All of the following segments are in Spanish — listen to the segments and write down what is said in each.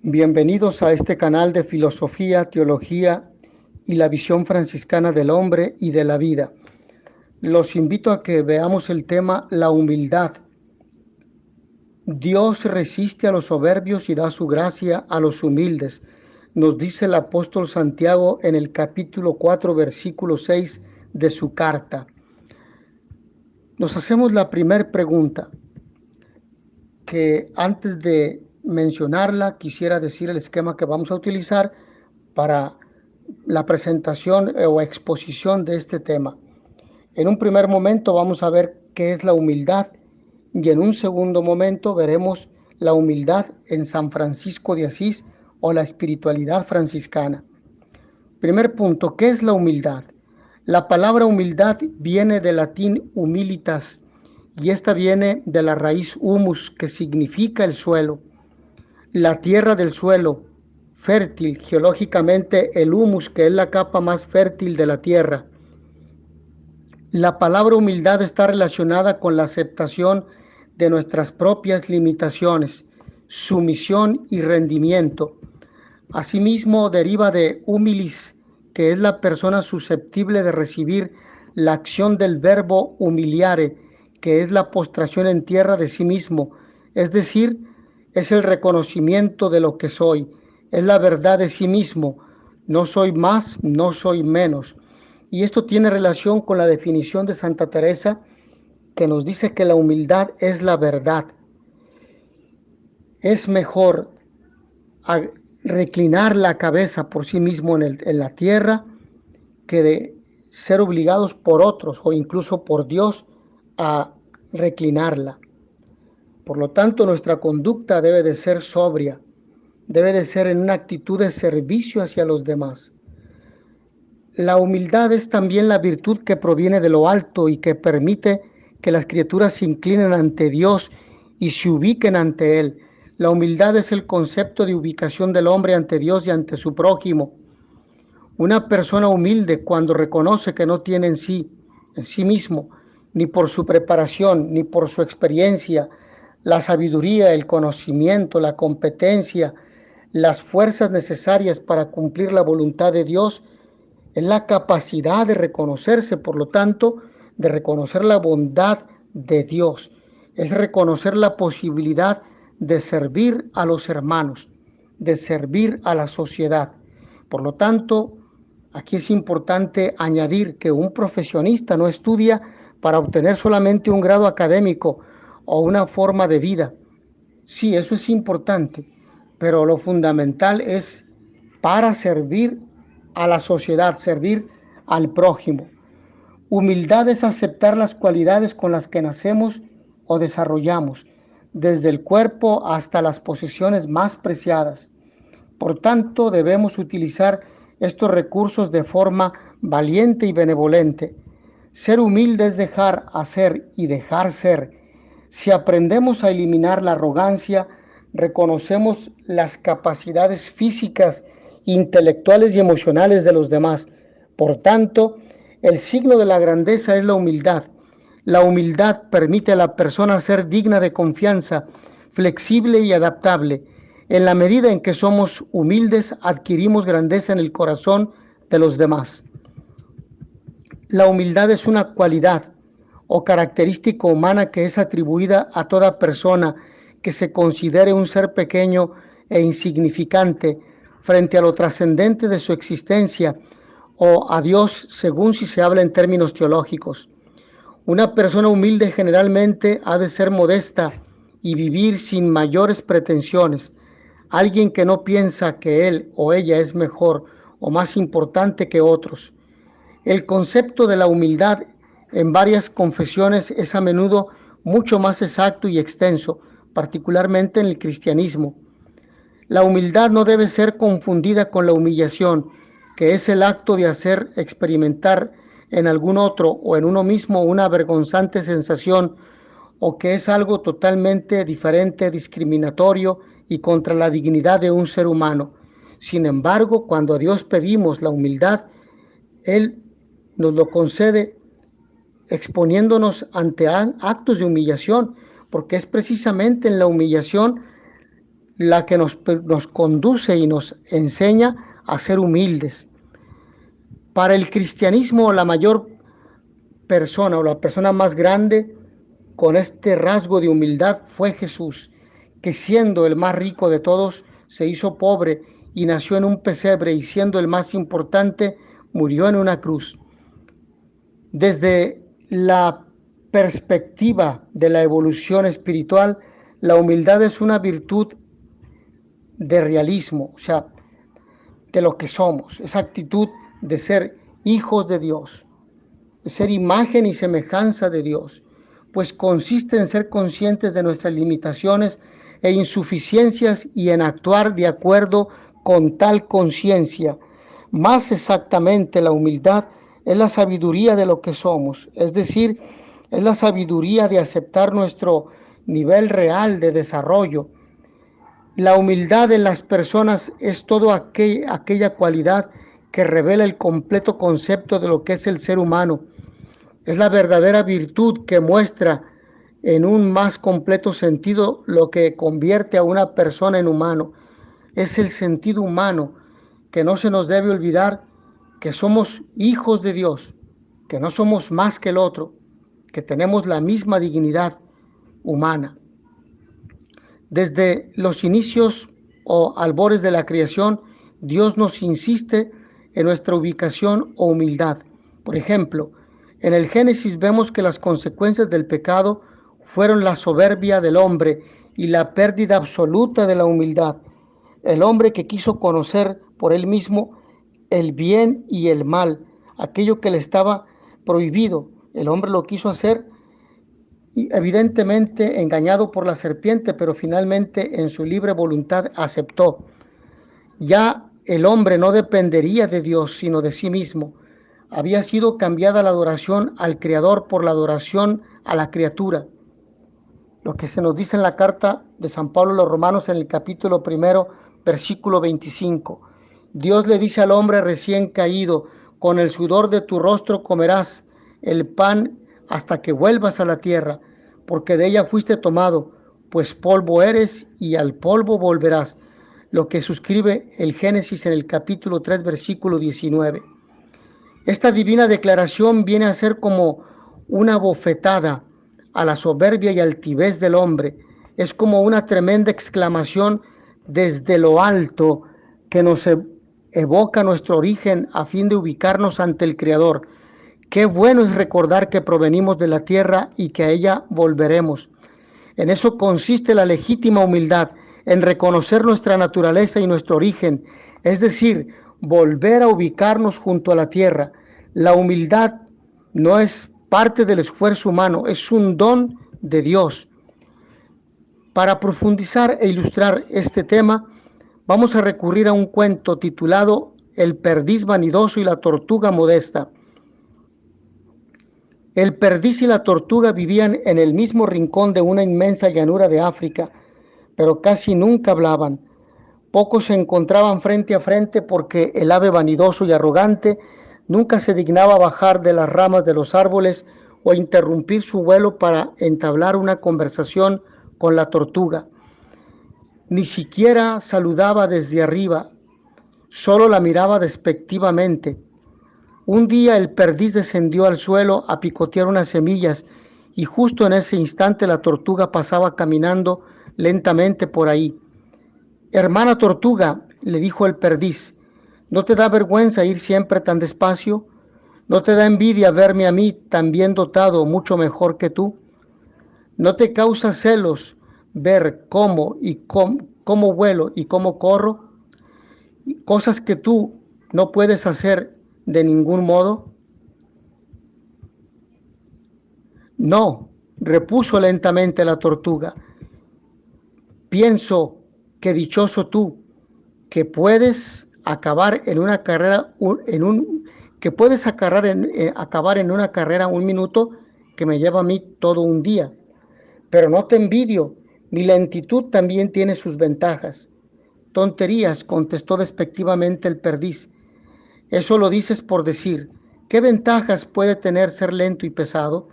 Bienvenidos a este canal de filosofía, teología y la visión franciscana del hombre y de la vida. Los invito a que veamos el tema la humildad. Dios resiste a los soberbios y da su gracia a los humildes, nos dice el apóstol Santiago en el capítulo 4, versículo 6 de su carta. Nos hacemos la primera pregunta, que antes de mencionarla quisiera decir el esquema que vamos a utilizar para la presentación o exposición de este tema. En un primer momento vamos a ver qué es la humildad y en un segundo momento veremos la humildad en San Francisco de Asís o la espiritualidad franciscana. Primer punto, ¿qué es la humildad? La palabra humildad viene del latín humilitas y esta viene de la raíz humus, que significa el suelo. La tierra del suelo, fértil, geológicamente el humus, que es la capa más fértil de la tierra. La palabra humildad está relacionada con la aceptación de nuestras propias limitaciones, sumisión y rendimiento. Asimismo, deriva de humilis, que es la persona susceptible de recibir la acción del verbo humiliare, que es la postración en tierra de sí mismo, es decir, es el reconocimiento de lo que soy, es la verdad de sí mismo, no soy más, no soy menos. Y esto tiene relación con la definición de Santa Teresa, que nos dice que la humildad es la verdad. Es mejor reclinar la cabeza por sí mismo en la tierra que de ser obligados por otros o incluso por Dios a reclinarla. Por lo tanto, nuestra conducta debe de ser sobria, debe de ser en una actitud de servicio hacia los demás. La humildad es también la virtud que proviene de lo alto y que permite que las criaturas se inclinen ante Dios y se ubiquen ante Él. La humildad es el concepto de ubicación del hombre ante Dios y ante su prójimo. Una persona humilde, cuando reconoce que no tiene en sí mismo, ni por su preparación, ni por su experiencia, la sabiduría, el conocimiento, la competencia, las fuerzas necesarias para cumplir la voluntad de Dios, es la capacidad de reconocerse, por lo tanto, de reconocer la bondad de Dios, es reconocer la posibilidad de servir a los hermanos, de servir a la sociedad. Por lo tanto, aquí es importante añadir que un profesionista no estudia para obtener solamente un grado académico o una forma de vida. Sí, eso es importante, pero lo fundamental es para servir a la sociedad, servir al prójimo. Humildad es aceptar las cualidades con las que nacemos o desarrollamos, desde el cuerpo hasta las posesiones más preciadas. Por tanto, debemos utilizar estos recursos de forma valiente y benevolente. Ser humilde es dejar hacer y dejar ser. Si aprendemos a eliminar la arrogancia, reconocemos las capacidades físicas, intelectuales y emocionales de los demás. Por tanto, el signo de la grandeza es la humildad. La humildad permite a la persona ser digna de confianza, flexible y adaptable. En la medida en que somos humildes, adquirimos grandeza en el corazón de los demás. La humildad es una cualidad o característica humana que es atribuida a toda persona que se considere un ser pequeño e insignificante frente a lo trascendente de su existencia o a Dios, según si se habla en términos teológicos. Una persona humilde generalmente ha de ser modesta y vivir sin mayores pretensiones. Alguien que no piensa que él o ella es mejor o más importante que otros. El concepto de la humildad en varias confesiones es a menudo mucho más exacto y extenso, particularmente en el cristianismo. La humildad no debe ser confundida con la humillación, que es el acto de hacer experimentar en algún otro o en uno mismo una vergonzante sensación, o que es algo totalmente diferente, discriminatorio y contra la dignidad de un ser humano. Sin embargo, cuando a Dios pedimos la humildad, Él nos lo concede exponiéndonos ante actos de humillación, porque es precisamente en la humillación la que nos conduce y nos enseña a ser humildes. Para el cristianismo, la mayor persona o la persona más grande con este rasgo de humildad fue Jesús, que siendo el más rico de todos, se hizo pobre y nació en un pesebre, y siendo el más importante, murió en una cruz. Desde la perspectiva de la evolución espiritual, la humildad es una virtud de realismo, o sea, de lo que somos, esa actitud de ser hijos de Dios, de ser imagen y semejanza de Dios, pues consiste en ser conscientes de nuestras limitaciones e insuficiencias y en actuar de acuerdo con tal conciencia. Más exactamente, la humildad es la sabiduría de lo que somos, es decir, es la sabiduría de aceptar nuestro nivel real de desarrollo. La humildad en las personas es toda aquella cualidad que revela el completo concepto de lo que es el ser humano. Es la verdadera virtud que muestra en un más completo sentido lo que convierte a una persona en humano. Es el sentido humano, que no se nos debe olvidar que somos hijos de Dios, que no somos más que el otro, que tenemos la misma dignidad humana. Desde los inicios o albores de la creación, Dios nos insiste en nuestra ubicación o humildad. Por ejemplo, en el Génesis vemos que las consecuencias del pecado fueron la soberbia del hombre y la pérdida absoluta de la humildad. El hombre que quiso conocer por él mismo el bien y el mal, aquello que le estaba prohibido, el hombre lo quiso hacer, y evidentemente engañado por la serpiente, pero finalmente en su libre voluntad aceptó. Ya el hombre no dependería de Dios, sino de sí mismo. Había sido cambiada la adoración al Creador por la adoración a la criatura. Lo que se nos dice en la carta de San Pablo a los Romanos en el capítulo 1, versículo 25. Dios le dice al hombre recién caído: con el sudor de tu rostro comerás el pan hasta que vuelvas a la tierra, porque de ella fuiste tomado, pues polvo eres y al polvo volverás. Lo que suscribe el Génesis en el capítulo 3, versículo 19. Esta divina declaración viene a ser como una bofetada a la soberbia y altivez del hombre. Es como una tremenda exclamación desde lo alto que nos evoca nuestro origen a fin de ubicarnos ante el Creador. Qué bueno es recordar que provenimos de la tierra y que a ella volveremos. En eso consiste la legítima humildad, en reconocer nuestra naturaleza y nuestro origen, es decir, volver a ubicarnos junto a la tierra. La humildad no es parte del esfuerzo humano, es un don de Dios. Para profundizar e ilustrar este tema, vamos a recurrir a un cuento titulado El perdiz vanidoso y la tortuga modesta. El perdiz y la tortuga vivían en el mismo rincón de una inmensa llanura de África, pero casi nunca hablaban. Pocos se encontraban frente a frente porque el ave vanidoso y arrogante nunca se dignaba bajar de las ramas de los árboles o interrumpir su vuelo para entablar una conversación con la tortuga. Ni siquiera saludaba desde arriba, solo la miraba despectivamente. Un día el perdiz descendió al suelo a picotear unas semillas y justo en ese instante la tortuga pasaba caminando lentamente por ahí. Hermana tortuga, le dijo el perdiz, ¿no te da vergüenza ir siempre tan despacio? ¿No te da envidia verme a mí tan bien dotado, mucho mejor que tú? ¿No te causa celos ver cómo vuelo y cómo corro? Cosas que tú no puedes hacer de ningún modo. No, repuso lentamente la tortuga. Pienso que dichoso tú, que puedes acabar en una carrera acabar en una carrera un minuto que me lleva a mí todo un día. Pero no te envidio, mi lentitud también tiene sus ventajas. Tonterías, contestó despectivamente el perdiz. Eso lo dices por decir. ¿Qué ventajas puede tener ser lento y pesado?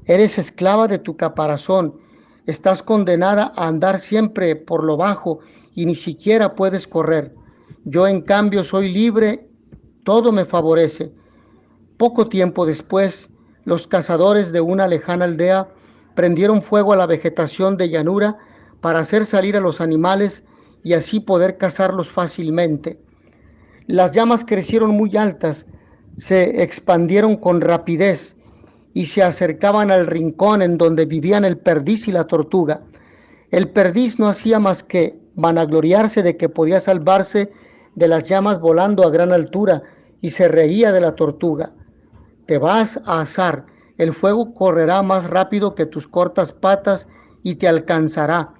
Eres esclava de tu caparazón, Estás condenada a andar siempre por lo bajo y ni siquiera puedes correr. Yo, en cambio, soy libre, todo me favorece. Poco tiempo después, los cazadores de una lejana aldea prendieron fuego a la vegetación de llanura para hacer salir a los animales y así poder cazarlos fácilmente. Las llamas crecieron muy altas, se expandieron con rapidez y se acercaban al rincón en donde vivían el perdiz y la tortuga. El perdiz no hacía más que vanagloriarse de que podía salvarse de las llamas volando a gran altura y se reía de la tortuga. Te vas a asar, el fuego correrá más rápido que tus cortas patas y te alcanzará,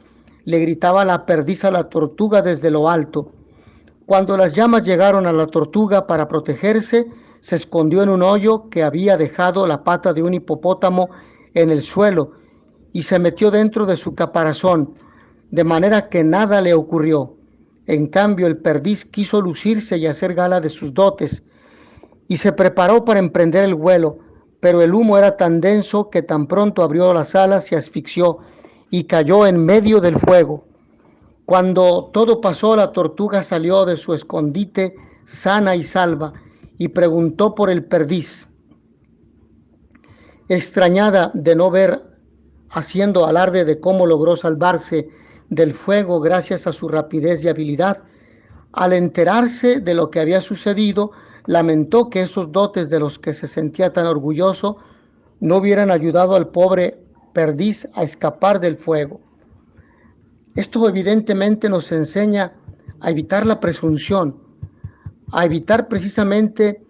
le gritaba la perdiz a la tortuga desde lo alto. Cuando las llamas llegaron a la tortuga para protegerse, se escondió en un hoyo que había dejado la pata de un hipopótamo en el suelo y se metió dentro de su caparazón, de manera que nada le ocurrió. En cambio, el perdiz quiso lucirse y hacer gala de sus dotes, y se preparó para emprender el vuelo, pero el humo era tan denso que tan pronto abrió las alas, se asfixió y cayó en medio del fuego. Cuando todo pasó, la tortuga salió de su escondite sana y salva y preguntó por el perdiz. Extrañada de no ver, haciendo alarde de cómo logró salvarse del fuego gracias a su rapidez y habilidad, al enterarse de lo que había sucedido, lamentó que esos dotes de los que se sentía tan orgulloso no hubieran ayudado al pobre perdiz a escapar del fuego. Esto evidentemente nos enseña a evitar la presunción, a evitar precisamente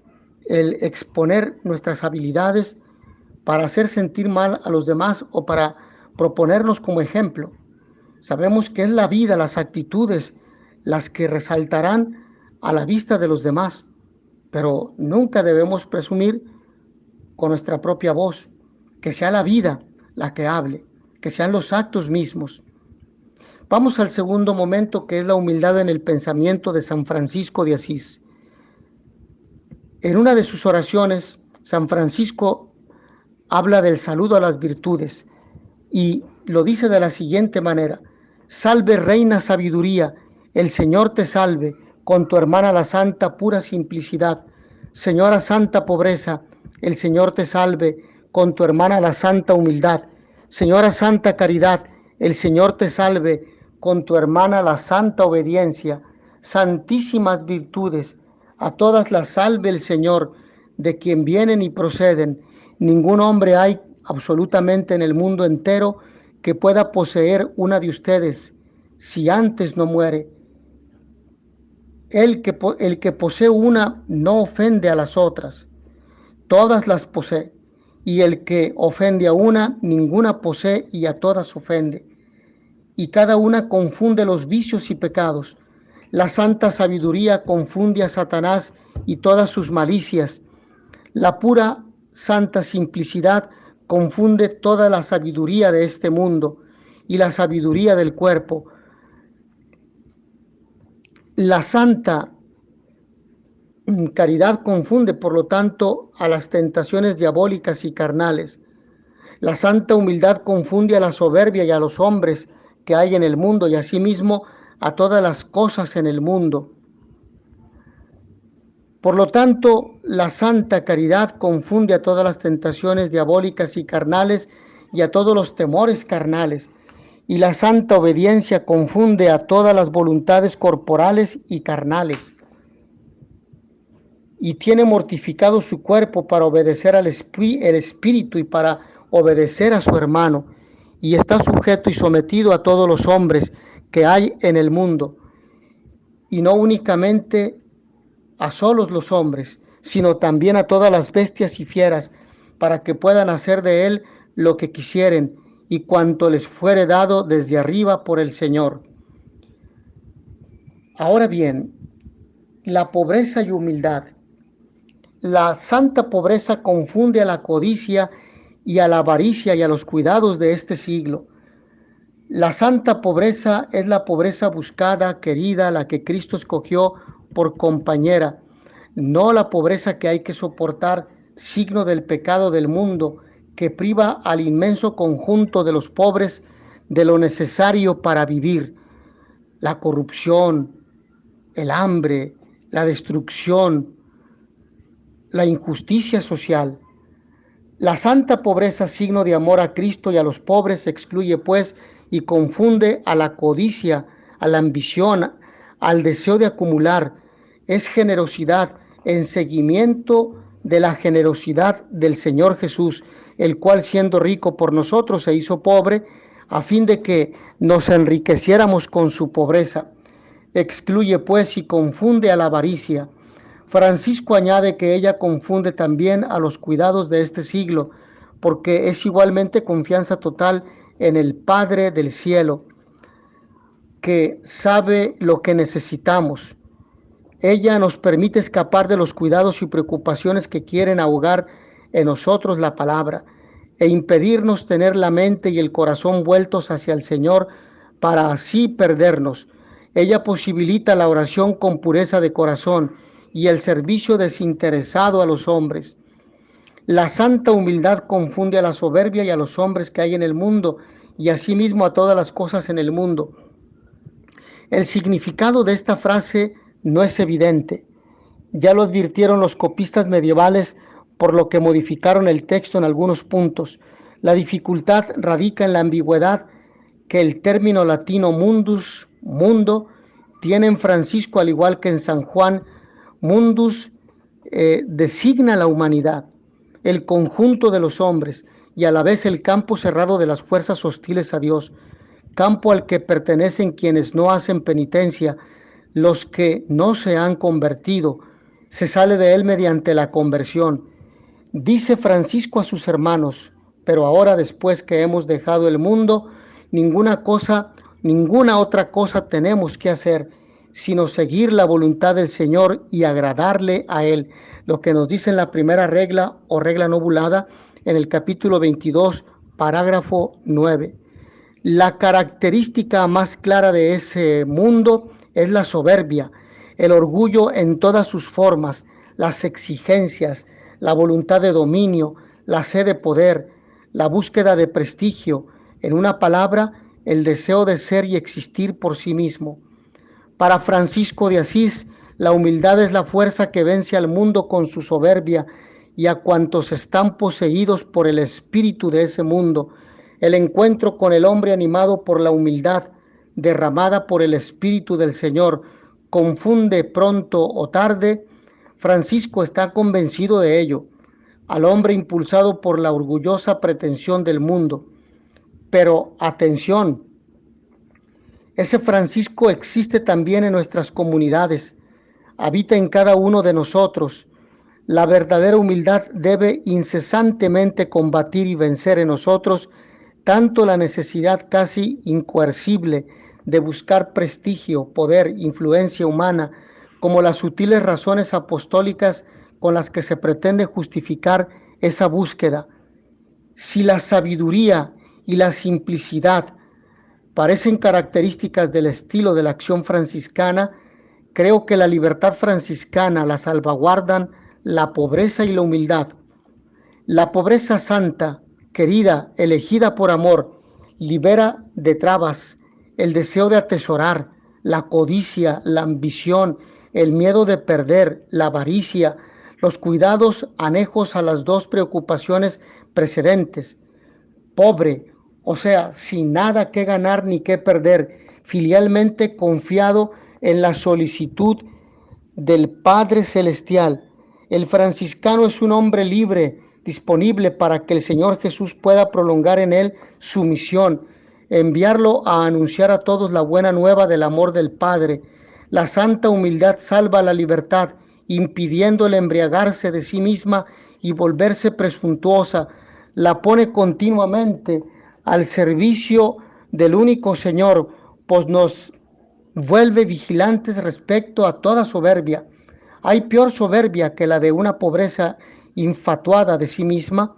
el exponer nuestras habilidades para hacer sentir mal a los demás o para proponernos como ejemplo. Sabemos que es la vida, las actitudes, las que resaltarán a la vista de los demás, pero nunca debemos presumir con nuestra propia voz, que sea la vida la que hable, que sean los actos mismos. Vamos al segundo momento, que es la humildad en el pensamiento de San Francisco de Asís. En una de sus oraciones, San Francisco habla del saludo a las virtudes y lo dice de la siguiente manera: salve reina sabiduría, el Señor te salve, con tu hermana la santa pura simplicidad. Señora santa pobreza, el Señor te salve, con tu hermana la santa humildad. Señora santa caridad, el Señor te salve, con tu hermana la santa obediencia. Santísimas virtudes, a todas las salve el Señor, de quien vienen y proceden. Ningún hombre hay absolutamente en el mundo entero que pueda poseer una de ustedes, si antes no muere. El que posee una no ofende a las otras, todas las posee, y el que ofende a una, ninguna posee y a todas ofende. Y cada una confunde los vicios y pecados. La santa sabiduría confunde a Satanás y todas sus malicias. La pura santa simplicidad confunde toda la sabiduría de este mundo y la sabiduría del cuerpo. La santa caridad confunde, por lo tanto, a las tentaciones diabólicas y carnales. La santa humildad confunde a la soberbia y a los hombres que hay en el mundo, y asimismo a todas las cosas en el mundo. Por lo tanto, la santa caridad confunde a todas las tentaciones diabólicas y carnales y a todos los temores carnales. Y la santa obediencia confunde a todas las voluntades corporales y carnales. Y tiene mortificado su cuerpo para obedecer al espíritu y para obedecer a su hermano. Y está sujeto y sometido a todos los hombres que hay en el mundo. Y no únicamente a solos los hombres, sino también a todas las bestias y fieras, para que puedan hacer de él lo que quisieren y cuanto les fuere dado desde arriba por el Señor. Ahora bien, la pobreza y humildad. La santa pobreza confunde a la codicia y a la avaricia y a los cuidados de este siglo. La santa pobreza es la pobreza buscada, querida, la que Cristo escogió por compañera, no la pobreza que hay que soportar, signo del pecado del mundo, que priva al inmenso conjunto de los pobres de lo necesario para vivir: la corrupción, el hambre, la destrucción, la injusticia social. La santa pobreza, signo de amor a Cristo y a los pobres, excluye pues y confunde a la codicia, a la ambición, al deseo de acumular. Es generosidad en seguimiento de la generosidad del Señor Jesús, el cual, siendo rico por nosotros, se hizo pobre a fin de que nos enriqueciéramos con su pobreza. Excluye pues y confunde a la avaricia. Francisco añade que ella confunde también a los cuidados de este siglo, porque es igualmente confianza total en el Padre del cielo, que sabe lo que necesitamos. Ella nos permite escapar de los cuidados y preocupaciones que quieren ahogar en nosotros la palabra e impedirnos tener la mente y el corazón vueltos hacia el Señor para así perdernos. Ella posibilita la oración con pureza de corazón y el servicio desinteresado a los hombres. La santa humildad confunde a la soberbia y a los hombres que hay en el mundo, y asimismo a todas las cosas en el mundo. El significado de esta frase no es evidente. Ya lo advirtieron los copistas medievales, por lo que modificaron el texto en algunos puntos. La dificultad radica en la ambigüedad que el término latino mundus, mundo, tiene en Francisco, al igual que en San Juan. Mundus designa la humanidad, el conjunto de los hombres, y a la vez el campo cerrado de las fuerzas hostiles a Dios, campo al que pertenecen quienes no hacen penitencia, los que no se han convertido. Se sale de él mediante la conversión. Dice Francisco a sus hermanos: pero ahora, después que hemos dejado el mundo, ninguna otra cosa tenemos que hacer, sino seguir la voluntad del Señor y agradarle a Él. Lo que nos dice en la primera regla o regla novulada, en el capítulo 22, parágrafo 9. La característica más clara de ese mundo es la soberbia, el orgullo en todas sus formas, las exigencias, la voluntad de dominio, la sed de poder, la búsqueda de prestigio, en una palabra, el deseo de ser y existir por sí mismo. Para Francisco de Asís, la humildad es la fuerza que vence al mundo con su soberbia y a cuantos están poseídos por el espíritu de ese mundo. El encuentro con el hombre animado por la humildad, derramada por el Espíritu del Señor, confunde pronto o tarde. Francisco está convencido de ello, al hombre impulsado por la orgullosa pretensión del mundo. Pero atención, ese Francisco existe también en nuestras comunidades, habita en cada uno de nosotros. La verdadera humildad debe incesantemente combatir y vencer en nosotros tanto la necesidad casi incoercible de buscar prestigio, poder, influencia humana, como las sutiles razones apostólicas con las que se pretende justificar esa búsqueda. Si la sabiduría y la simplicidad parecen características del estilo de la acción franciscana, creo que la libertad franciscana la salvaguardan la pobreza y la humildad. La pobreza santa, querida, elegida por amor, libera de trabas el deseo de atesorar, la codicia, la ambición, el miedo de perder, la avaricia, los cuidados anejos a las dos preocupaciones precedentes. Pobre, o sea, sin nada que ganar ni que perder, filialmente confiado en la solicitud del Padre Celestial. El franciscano es un hombre libre, disponible para que el Señor Jesús pueda prolongar en él su misión, enviarlo a anunciar a todos la buena nueva del amor del Padre. La santa humildad salva la libertad, impidiéndole embriagarse de sí misma y volverse presuntuosa. La pone continuamente al servicio del único Señor, pues nos vuelve vigilantes respecto a toda soberbia. Hay peor soberbia que la de una pobreza infatuada de sí misma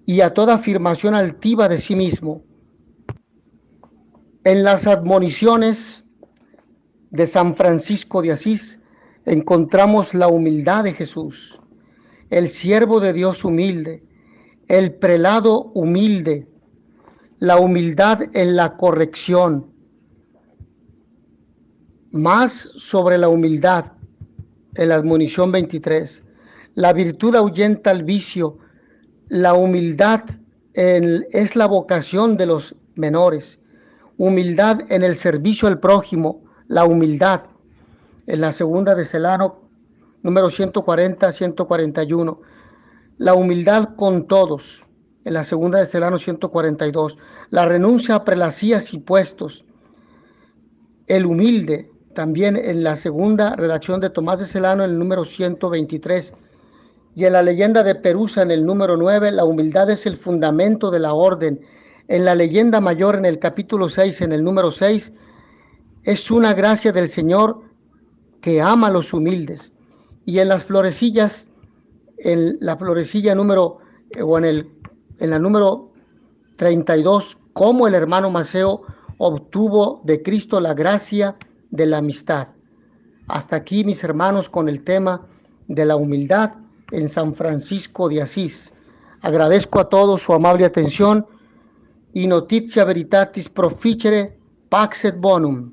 y a toda afirmación altiva de sí mismo. En las admoniciones de San Francisco de Asís encontramos la humildad de Jesús, el siervo de Dios humilde, el prelado humilde, la humildad en la corrección. Más sobre la humildad en la admonición 23. La virtud ahuyenta el vicio. La humildad es la vocación de los menores. Humildad en el servicio al prójimo. La humildad en la segunda de Celano, número 140, 141. La humildad con todos, en la segunda de Celano 142. La renuncia a prelacías y puestos. El humilde, también en la segunda redacción de Tomás de Celano, en el número 123. Y en la leyenda de Perusa, en el número 9, la humildad es el fundamento de la orden. En la leyenda mayor, en el capítulo 6, en el número 6, es una gracia del Señor que ama a los humildes. Y en las florecillas, en la florecilla número, en la número 32, cómo el hermano Maceo obtuvo de Cristo la gracia de la amistad. Hasta aquí, mis hermanos, con el tema de la humildad en San Francisco de Asís. Agradezco a todos su amable atención y notitia veritatis proficere pax et bonum.